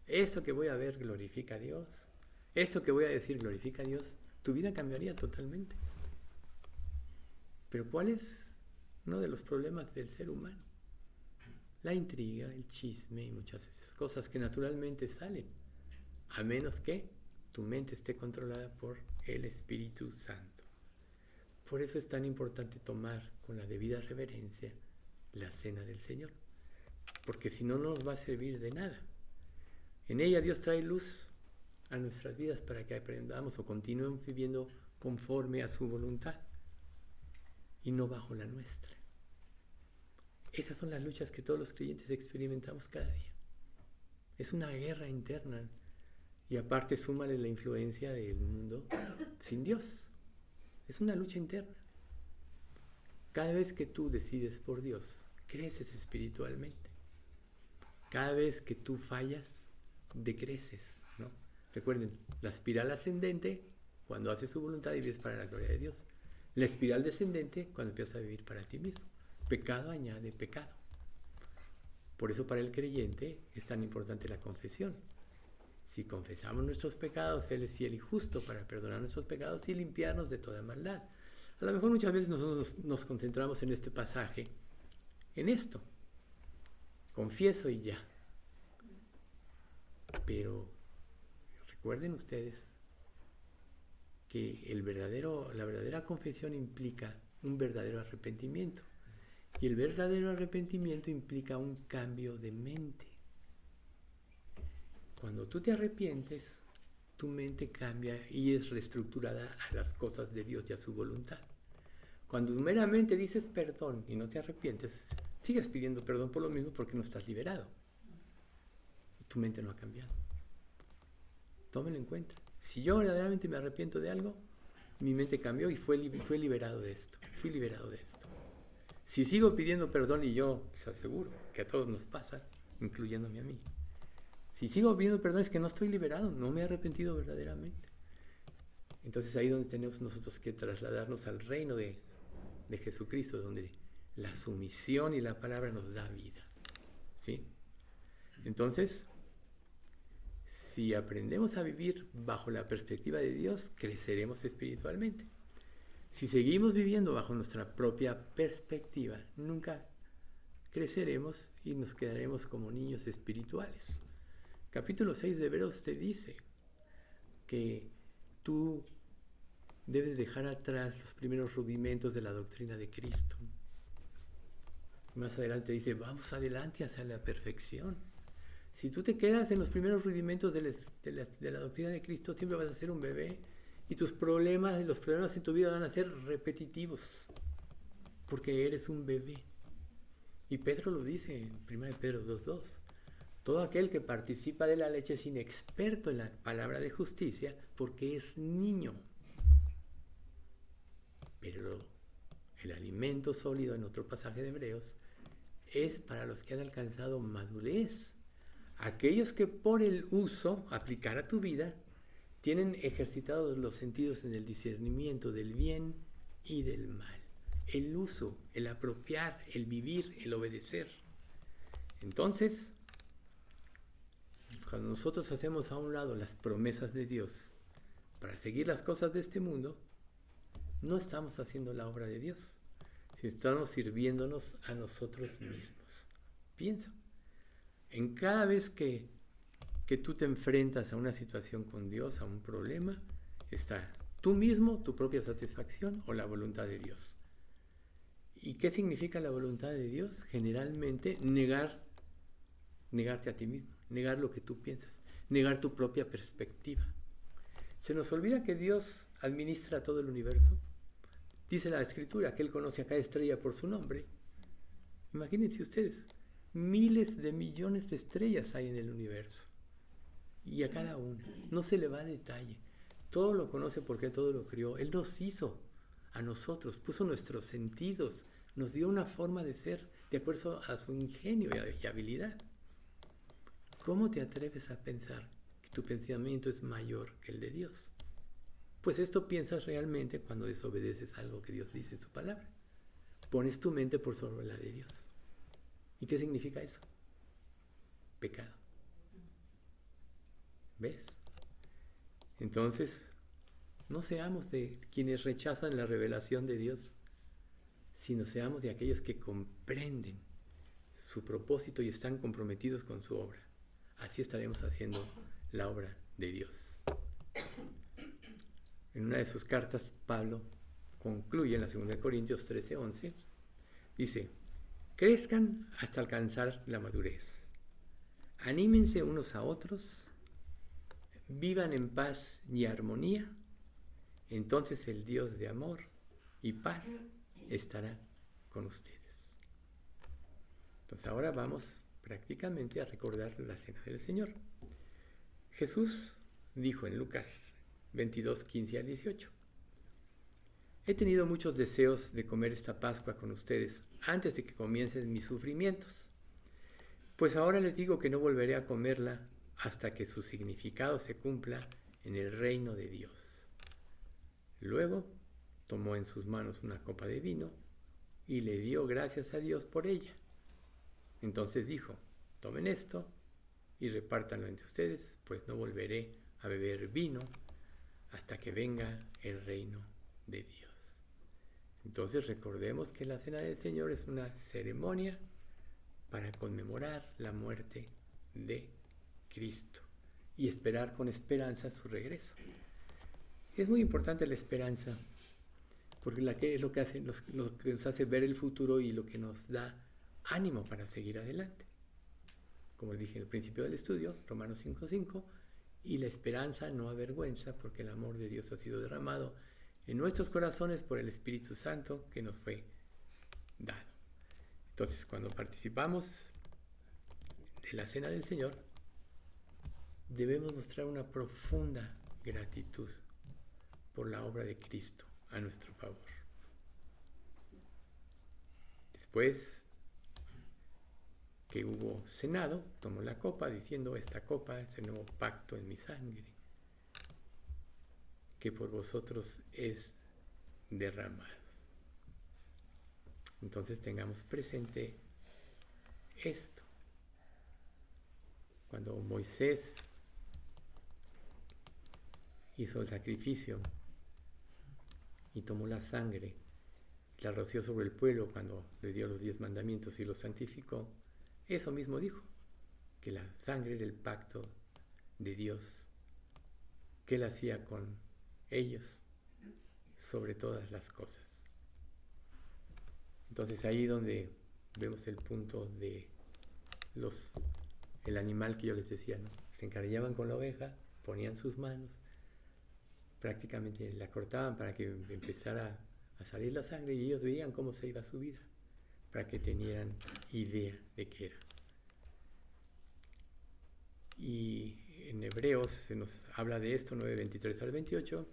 esto que voy a ver glorifica a Dios, esto que voy a decir glorifica a Dios, tu vida cambiaría totalmente. Pero ¿cuál es uno de los problemas del ser humano? La intriga, el chisme y muchas cosas que naturalmente salen, a menos que tu mente esté controlada por el Espíritu Santo. Por eso es tan importante tomar con la debida reverencia la cena del Señor, porque si no, no nos va a servir de nada. En ella Dios trae luz a nuestras vidas para que aprendamos o continuemos viviendo conforme a su voluntad y no bajo la nuestra. Esas son las luchas que todos los creyentes experimentamos cada día. Es una guerra interna y aparte súmale la influencia del mundo sin Dios. Es una lucha interna. Cada vez que tú decides por Dios, creces espiritualmente. Cada vez que tú fallas, decreces, ¿no? Recuerden, la espiral ascendente, cuando haces su voluntad y vives para la gloria de Dios. La espiral descendente, cuando empiezas a vivir para ti mismo. Pecado añade pecado. Por eso para el creyente es tan importante la confesión. Si confesamos nuestros pecados, Él es fiel y justo para perdonar nuestros pecados y limpiarnos de toda maldad. A lo mejor muchas veces nosotros nos concentramos en este pasaje, en esto. Confieso y ya. Pero recuerden ustedes que la verdadera confesión implica un verdadero arrepentimiento. Y el verdadero arrepentimiento implica un cambio de mente. Cuando tú te arrepientes, tu mente cambia y es reestructurada a las cosas de Dios y a su voluntad. Cuando meramente dices perdón y no te arrepientes, sigues pidiendo perdón por lo mismo porque no estás liberado. Y tu mente no ha cambiado. Tómenlo en cuenta. Si yo verdaderamente me arrepiento de algo, mi mente cambió y fui liberado de esto. Fui liberado de esto. Si sigo pidiendo perdón, y yo les aseguro que a todos nos pasa, incluyéndome a mí, si sigo pidiendo perdón es que no estoy liberado, no me he arrepentido verdaderamente. Entonces ahí es donde tenemos nosotros que trasladarnos al reino de Jesucristo, donde la sumisión y la palabra nos da vida. ¿Sí? Entonces, si aprendemos a vivir bajo la perspectiva de Dios, creceremos espiritualmente. Si seguimos viviendo bajo nuestra propia perspectiva, nunca creceremos y nos quedaremos como niños espirituales. Capítulo 6 de Hebreos te dice que tú debes dejar atrás los primeros rudimentos de la doctrina de Cristo. Más adelante dice, vamos adelante hacia la perfección. Si tú te quedas en los primeros rudimentos de la doctrina de Cristo, siempre vas a ser un bebé y los problemas en tu vida van a ser repetitivos, porque eres un bebé. Y Pedro lo dice en 1 Pedro 2:2. Todo aquel que participa de la leche es inexperto en la palabra de justicia porque es niño. Pero el alimento sólido, en otro pasaje de Hebreos, es para los que han alcanzado madurez. Aquellos que por el uso, aplicar a tu vida, tienen ejercitados los sentidos en el discernimiento del bien y del mal. El uso, el apropiar, el vivir, el obedecer. Entonces, cuando nosotros hacemos a un lado las promesas de Dios para seguir las cosas de este mundo, no estamos haciendo la obra de Dios, sino estamos sirviéndonos a nosotros mismos. Piensa, en cada vez que tú te enfrentas a una situación con Dios, a un problema, está tú mismo, tu propia satisfacción o la voluntad de Dios. ¿Y qué significa la voluntad de Dios? Generalmente negarte a ti mismo, negar lo que tú piensas, negar tu propia perspectiva. Se nos olvida que Dios administra todo el universo. Dice la Escritura que Él conoce a cada estrella por su nombre. Imagínense ustedes, miles de millones de estrellas hay en el universo. Y a cada una, no se le va a detalle. Todo lo conoce porque todo lo crió. Él nos hizo a nosotros, puso nuestros sentidos, nos dio una forma de ser de acuerdo a su ingenio y habilidad. ¿Cómo te atreves a pensar que tu pensamiento es mayor que el de Dios? Pues esto piensas realmente cuando desobedeces algo que Dios dice en su palabra. Pones tu mente por sobre la de Dios. ¿Y qué significa eso? Pecado. ¿Ves? Entonces, no seamos de quienes rechazan la revelación de Dios, sino seamos de aquellos que comprenden su propósito y están comprometidos con su obra. Así estaremos haciendo la obra de Dios. En una de sus cartas, Pablo concluye en la 2 Corintios 13:11, dice: crezcan hasta alcanzar la madurez. Anímense unos a otros, vivan en paz y armonía, entonces el Dios de amor y paz estará con ustedes. Entonces ahora vamos prácticamente a recordar la cena del Señor. Jesús dijo en Lucas 22:15 al 18: he tenido muchos deseos de comer esta Pascua con ustedes antes de que comiencen mis sufrimientos, pues ahora les digo que no volveré a comerla hasta que su significado se cumpla en el reino de Dios. Luego tomó en sus manos una copa de vino y le dio gracias a Dios por ella. Entonces dijo: tomen esto y repártanlo entre ustedes, pues no volveré a beber vino hasta que venga el reino de Dios. Entonces recordemos que la Cena del Señor es una ceremonia para conmemorar la muerte de Cristo y esperar con esperanza su regreso. Es muy importante la esperanza, porque es lo que nos hace ver el futuro y lo que nos da ánimo para seguir adelante. Como dije al principio del estudio, Romanos 5:5, y la esperanza no avergüenza, porque el amor de Dios ha sido derramado en nuestros corazones por el Espíritu Santo que nos fue dado. Entonces, cuando participamos de la Cena del Señor, debemos mostrar una profunda gratitud por la obra de Cristo a nuestro favor. Después que hubo cenado, tomó la copa diciendo: esta copa es el nuevo pacto en mi sangre, que por vosotros es derramado. Entonces tengamos presente esto. Cuando Moisés hizo el sacrificio y tomó la sangre, la roció sobre el pueblo cuando le dio los 10 mandamientos y los santificó, eso mismo dijo, que la sangre del pacto de Dios, que Él hacía con ellos sobre todas las cosas. Entonces ahí donde vemos el punto de el animal que yo les decía, ¿no? Se encariñaban con la oveja, ponían sus manos, prácticamente la cortaban para que empezara a salir la sangre y ellos veían cómo se iba su vida, para que tenieran idea de qué era. Y en Hebreos se nos habla de esto, 9:23 al 28,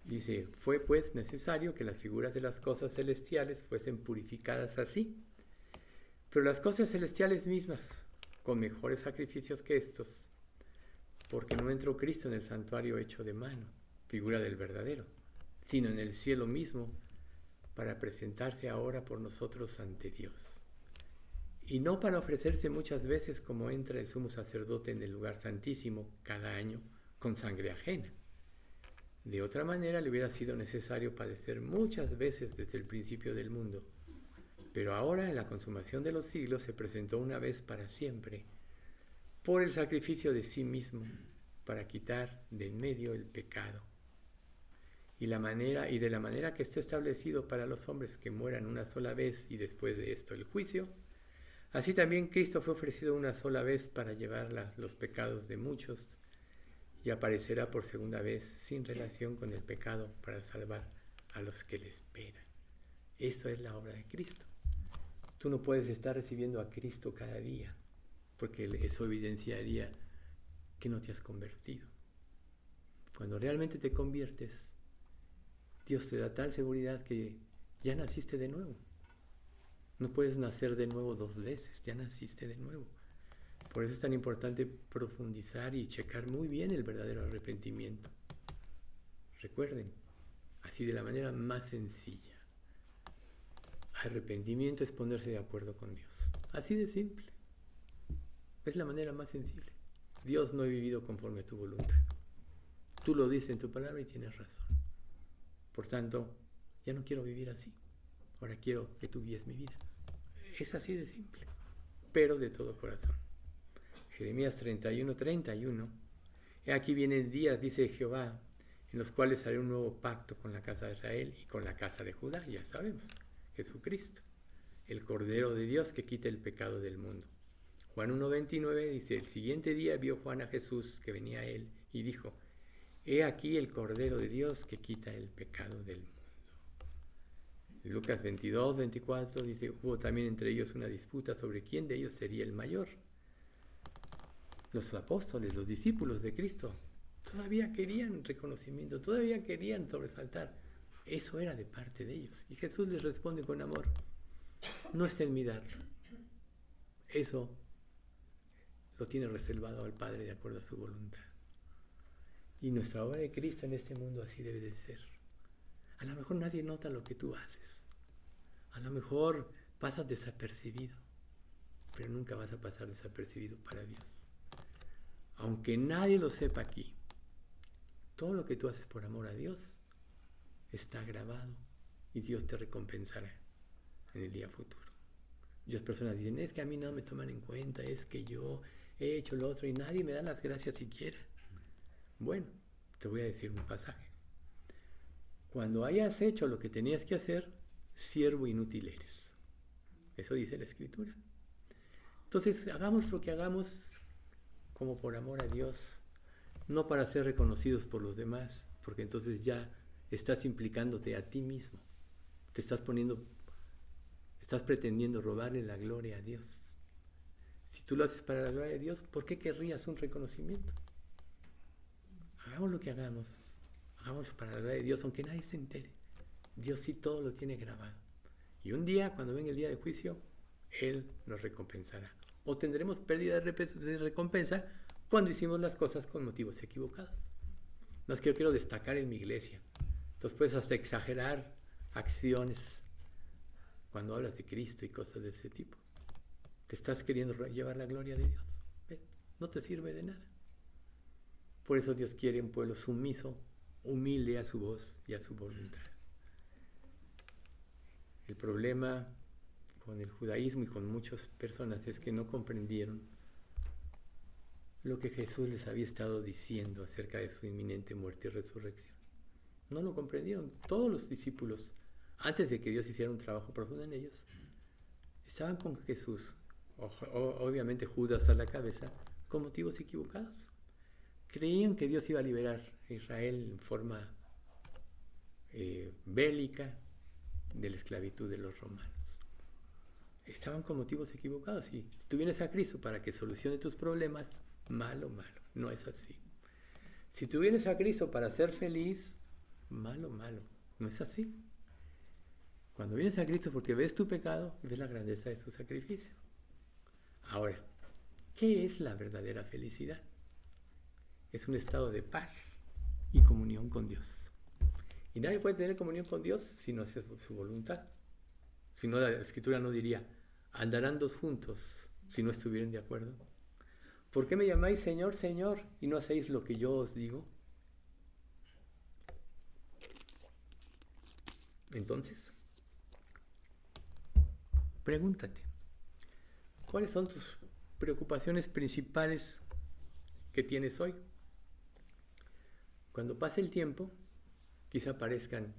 dice: fue pues necesario que las figuras de las cosas celestiales fuesen purificadas así, pero las cosas celestiales mismas con mejores sacrificios que estos, porque no entró Cristo en el santuario hecho de mano, figura del verdadero, sino en el cielo mismo, para presentarse ahora por nosotros ante Dios. Y no para ofrecerse muchas veces como entra el sumo sacerdote en el lugar santísimo cada año con sangre ajena, De otra manera le hubiera sido necesario padecer muchas veces desde el principio del mundo. Pero ahora, en la consumación de los siglos, se presentó una vez para siempre, por el sacrificio de sí mismo, para quitar de en medio el pecado. Y de la manera que esté establecido para los hombres que mueran una sola vez y después de esto el juicio, así también Cristo fue ofrecido una sola vez para llevar los pecados de muchos, y aparecerá por segunda vez sin relación con el pecado para salvar a los que le esperan. Eso es la obra de Cristo. Tú no puedes estar recibiendo a Cristo cada día, porque eso evidenciaría que no te has convertido. Cuando realmente te conviertes, Dios te da tal seguridad que ya naciste de nuevo. No puedes nacer de nuevo 2 veces, ya naciste de nuevo. Por eso es tan importante profundizar y checar muy bien el verdadero arrepentimiento. Recuerden, así de la manera más sencilla. Arrepentimiento es ponerse de acuerdo con Dios. Así de simple. Es la manera más sensible. Dios, no he vivido conforme a tu voluntad. Tú lo dices en tu palabra y tienes razón. Por tanto, ya no quiero vivir así. Ahora quiero que tú guíes mi vida. Es así de simple, pero de todo corazón. Jeremías 31:31. He aquí vienen días, dice Jehová, en los cuales haré un nuevo pacto con la casa de Israel y con la casa de Judá. Ya sabemos, Jesucristo, el Cordero de Dios que quita el pecado del mundo. Juan 1:29 dice, el siguiente día vio Juan a Jesús que venía a él y dijo, he aquí el Cordero de Dios que quita el pecado del mundo. Lucas 22:24 dice, hubo también entre ellos una disputa sobre quién de ellos sería el mayor. Los apóstoles, los discípulos de Cristo, todavía querían reconocimiento, todavía querían sobresaltar. Eso era de parte de ellos. Y Jesús les responde con amor, no está en mi darlo. Eso lo tiene reservado al Padre de acuerdo a su voluntad. Y nuestra obra de Cristo en este mundo así debe de ser. A lo mejor nadie nota lo que tú haces. A lo mejor pasas desapercibido, pero nunca vas a pasar desapercibido para Dios. Aunque nadie lo sepa aquí, todo lo que tú haces por amor a Dios está grabado y Dios te recompensará en el día futuro. Muchas personas dicen, es que a mí no me toman en cuenta, es que yo he hecho lo otro y nadie me da las gracias siquiera. Bueno, te voy a decir un pasaje. Cuando hayas hecho lo que tenías que hacer, siervo inútil eres. Eso dice la Escritura. Entonces, hagamos lo que hagamos como por amor a Dios, no para ser reconocidos por los demás, porque entonces ya estás implicándote a ti mismo. Estás pretendiendo robarle la gloria a Dios. Si tú lo haces para la gloria de Dios, ¿por qué querrías un reconocimiento? Hagamos lo que hagamos, hagámoslo para la gloria de Dios, aunque nadie se entere. Dios sí todo lo tiene grabado. Y un día, cuando venga el día de juicio, Él nos recompensará. O tendremos pérdida de recompensa cuando hicimos las cosas con motivos equivocados. No es que yo quiero destacar en mi iglesia. Entonces puedes hasta exagerar acciones cuando hablas de Cristo y cosas de ese tipo. Te estás queriendo llevar la gloria de Dios. ¿Ves? No te sirve de nada. Por eso Dios quiere un pueblo sumiso, humilde a su voz y a su voluntad. El problema con el judaísmo y con muchas personas es que no comprendieron lo que Jesús les había estado diciendo acerca de su inminente muerte y resurrección. No lo comprendieron. Todos los discípulos, antes de que Dios hiciera un trabajo profundo en ellos, estaban con Jesús, obviamente Judas a la cabeza, con motivos equivocados. Creían que Dios iba a liberar a Israel en forma bélica de la esclavitud de los romanos. Estaban con motivos equivocados. Y si tú vienes a Cristo para que solucione tus problemas, malo, no es así. Si tú vienes a Cristo para ser feliz, malo, no es así. Cuando vienes a Cristo porque ves tu pecado, ves la grandeza de su sacrificio. Ahora, ¿qué es la verdadera felicidad? Es un estado de paz y comunión con Dios. Y nadie puede tener comunión con Dios si no hace su voluntad. Si no, la Escritura no diría, andarán dos juntos si no estuvieran de acuerdo. ¿Por qué me llamáis Señor, Señor, y no hacéis lo que yo os digo? Entonces, pregúntate, ¿cuáles son tus preocupaciones principales que tienes hoy? Cuando pase el tiempo, quizá parezcan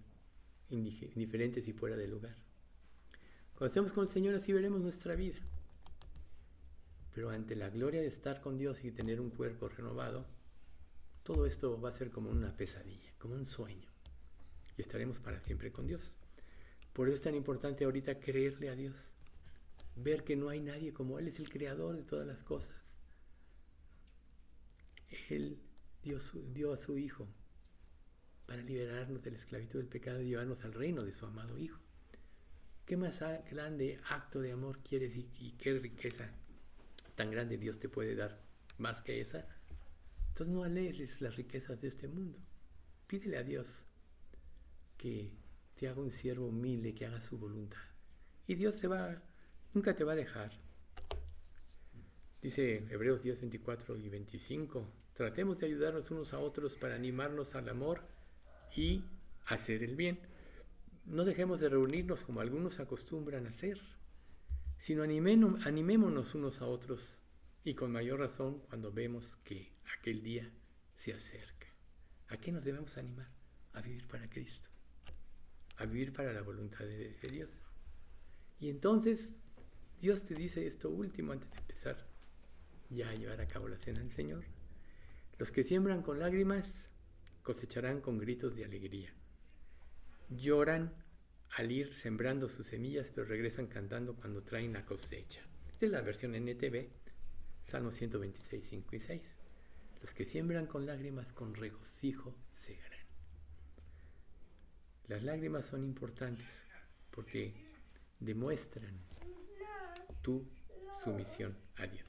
indiferentes y fuera de lugar. Cuando estemos con el Señor, así veremos nuestra vida. Pero ante la gloria de estar con Dios y tener un cuerpo renovado, todo esto va a ser como una pesadilla, como un sueño. Y estaremos para siempre con Dios. Por eso es tan importante ahorita creerle a Dios. Ver que no hay nadie como Él, es el creador de todas las cosas. Él dio a su Hijo para liberarnos de la esclavitud del pecado y llevarnos al reino de su amado Hijo. ¿Qué más grande acto de amor quieres y qué riqueza tan grande Dios te puede dar más que esa? Entonces no anheles las riquezas de este mundo. Pídele a Dios que te haga un siervo humilde, que haga su voluntad. Y Dios nunca te va a dejar. Dice Hebreos 10, 24 y 25, tratemos de ayudarnos unos a otros para animarnos al amor y hacer el bien. No dejemos de reunirnos como algunos acostumbran a hacer, sino animémonos unos a otros, y con mayor razón cuando vemos que aquel día se acerca. ¿A qué nos debemos animar? A vivir para Cristo, a vivir para la voluntad de Dios. Y entonces Dios te dice esto último antes de empezar ya a llevar a cabo la cena del Señor. Los que siembran con lágrimas cosecharán con gritos de alegría. Lloran al ir sembrando sus semillas, pero regresan cantando cuando traen la cosecha. Esta es la versión NTV, Salmo 126, 5 y 6. Los que siembran con lágrimas, con regocijo segarán. Las lágrimas son importantes porque demuestran tu sumisión a Dios.